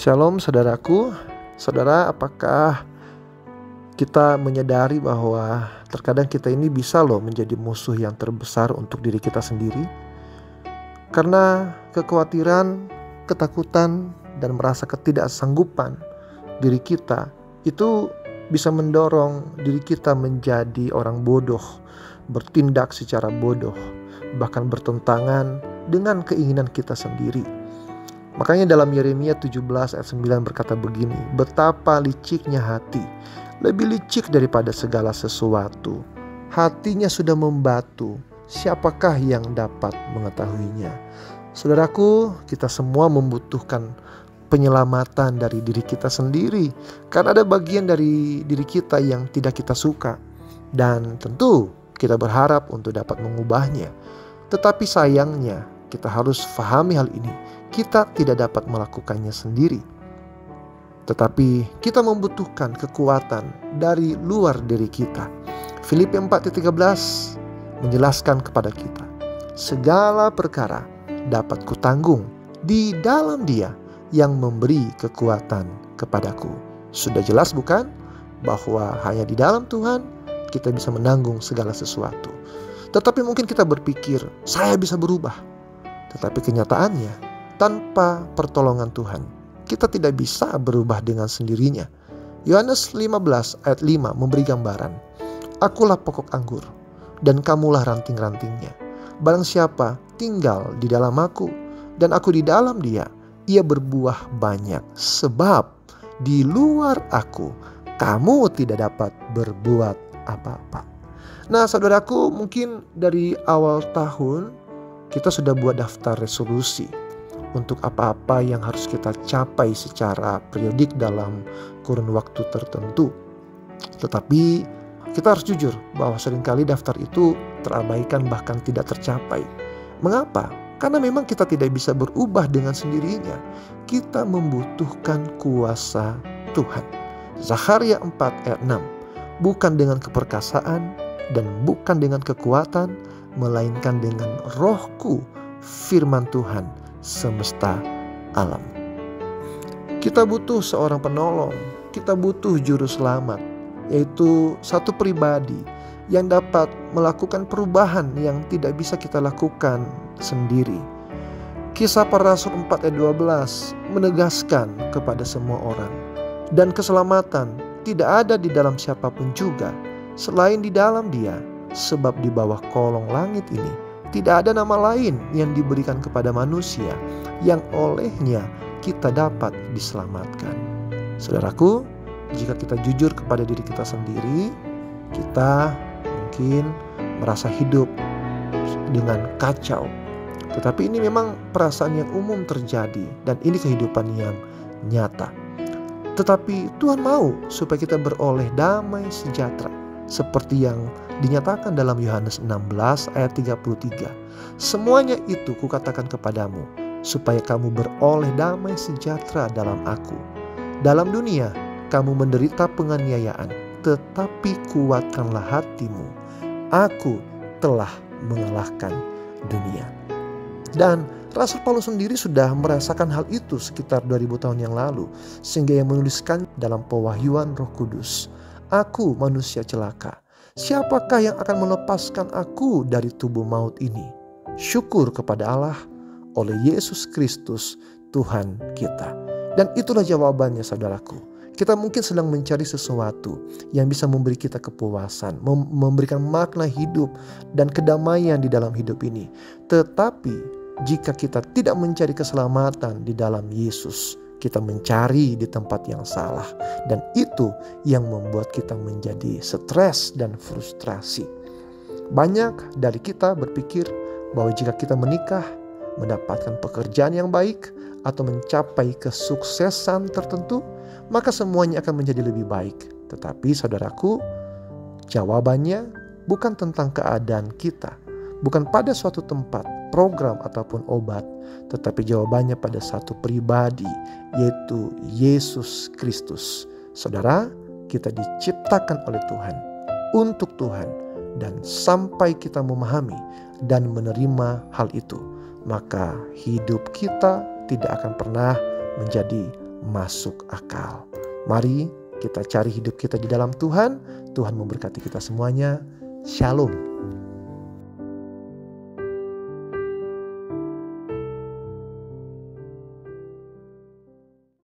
Shalom saudaraku. Saudara, apakah kita menyadari bahwa terkadang kita ini bisa menjadi musuh yang terbesar untuk diri kita sendiri? Karena kekhawatiran, ketakutan, dan merasa ketidaksanggupan diri kita itu bisa mendorong diri kita menjadi orang bodoh, bertindak secara bodoh, bahkan bertentangan dengan keinginan kita sendiri. Makanya dalam Yeremia 17 ayat 9 berkata begini, betapa liciknya hati, lebih licik daripada segala sesuatu. Hatinya sudah membatu, siapakah yang dapat mengetahuinya? Saudaraku, kita semua membutuhkan penyelamatan dari diri kita sendiri. Karena ada bagian dari diri kita yang tidak kita suka. Dan tentu kita berharap untuk dapat mengubahnya. Tetapi sayangnya, kita harus pahami hal ini. Kita tidak dapat melakukannya sendiri. Tetapi kita membutuhkan kekuatan dari luar diri kita. Filipi 4:13 menjelaskan kepada kita, segala perkara dapat kutanggung di dalam Dia yang memberi kekuatan kepadaku. Sudah jelas bukan? Bahwa hanya di dalam Tuhan kita bisa menanggung segala sesuatu. Tetapi mungkin kita berpikir, saya bisa berubah. Tetapi kenyataannya, tanpa pertolongan Tuhan, kita tidak bisa berubah dengan sendirinya. Yohanes 15 ayat 5 memberi gambaran, akulah pokok anggur, dan kamulah ranting-rantingnya. Barang siapa tinggal di dalam aku, dan aku di dalam dia, ia berbuah banyak. Sebab di luar aku, kamu tidak dapat berbuat apa-apa. Nah saudaraku, mungkin dari awal tahun, kita sudah buat daftar resolusi untuk apa-apa yang harus kita capai secara periodik dalam kurun waktu tertentu. Tetapi kita harus jujur bahwa seringkali daftar itu terabaikan bahkan tidak tercapai. Mengapa? Karena memang kita tidak bisa berubah dengan sendirinya. Kita membutuhkan kuasa Tuhan. Zakharia 4 ayat 6. Bukan dengan keperkasaan dan bukan dengan kekuatan, melainkan dengan Rohku, firman Tuhan semesta alam. Kita butuh seorang penolong, kita butuh juru selamat, yaitu satu pribadi yang dapat melakukan perubahan yang tidak bisa kita lakukan sendiri. Kisah Para Rasul 4 ayat 12 menegaskan kepada semua orang, dan keselamatan tidak ada di dalam siapapun juga selain di dalam Dia, sebab di bawah kolong langit ini tidak ada nama lain yang diberikan kepada manusia yang olehnya kita dapat diselamatkan. Saudaraku, jika kita jujur kepada diri kita sendiri, kita mungkin merasa hidup dengan kacau. Tetapi ini memang perasaan yang umum terjadi dan ini kehidupan yang nyata. Tetapi Tuhan mau supaya kita beroleh damai sejahtera seperti yang dinyatakan dalam Yohanes 16 ayat 33. Semuanya itu kukatakan kepadamu supaya kamu beroleh damai sejahtera dalam aku. Dalam dunia kamu menderita penganiayaan, tetapi kuatkanlah hatimu. Aku telah mengalahkan dunia. Dan Rasul Paulus sendiri sudah merasakan hal itu sekitar 2000 tahun yang lalu, sehingga ia menuliskan dalam pewahyuan Roh Kudus, aku manusia celaka, siapakah yang akan melepaskan aku dari tubuh maut ini? Syukur kepada Allah oleh Yesus Kristus Tuhan kita. Dan itulah jawabannya saudaraku. Kita mungkin sedang mencari sesuatu yang bisa memberi kita kepuasan, memberikan makna hidup dan kedamaian di dalam hidup ini. Tetapi jika kita tidak mencari keselamatan di dalam Yesus, kita mencari di tempat yang salah. Dan itu yang membuat kita menjadi stres dan frustrasi. Banyak dari kita berpikir bahwa jika kita menikah, mendapatkan pekerjaan yang baik, atau mencapai kesuksesan tertentu, maka semuanya akan menjadi lebih baik. Tetapi saudaraku, jawabannya bukan tentang keadaan kita, bukan pada suatu tempat, program ataupun obat, tetapi jawabannya pada satu pribadi, yaitu Yesus Kristus. Saudara, kita diciptakan oleh Tuhan, untuk Tuhan, dan sampai kita memahami dan menerima hal itu, maka hidup kita tidak akan pernah menjadi masuk akal. Mari kita cari hidup kita di dalam Tuhan. Tuhan memberkati kita semuanya. Shalom.